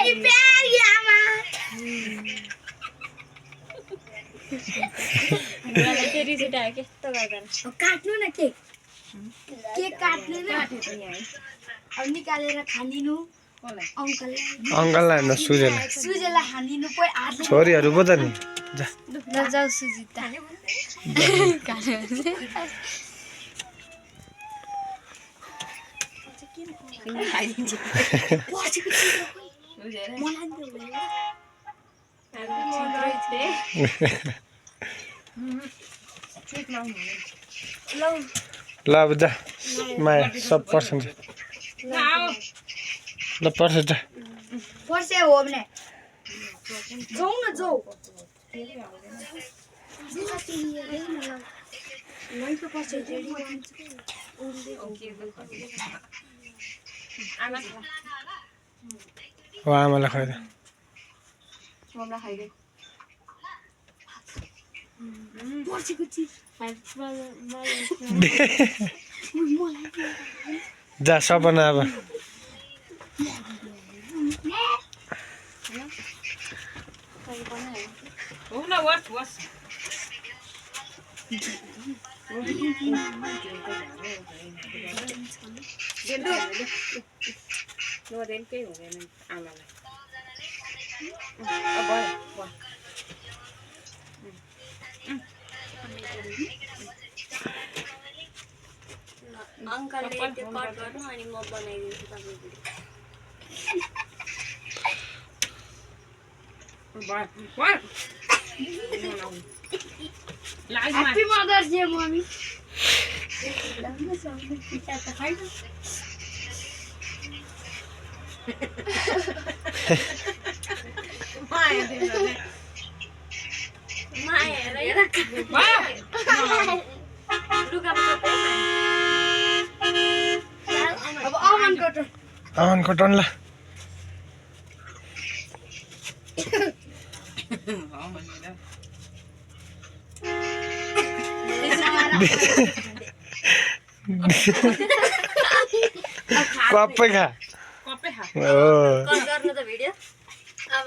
मेरी प्यारी आमा मलाई के रिस उठायो कस्तो गर्दैन काट्नु न केक केक काट्नु न अब निकालेर खानिनु अङ्कललाई हेर्न सुजेला सुजेला खानिनु कोही हातले छोरीहरू पो त नि जा ल जाऊ सुजिता ल अब जा माया सब पर्छ ल पर्छ जा पर्से हो भने जाऊ न जाऊ हो आमालाई खुवाइदे पर्सेको चिज जा सपना अब अङ्कलले त्यो कट गर्नु अनि म बनाइदिन्छु तपाईको Happy Mother's Day, mommy. आवन कटन ल कपै खा कट गर्नु त भिडियो अब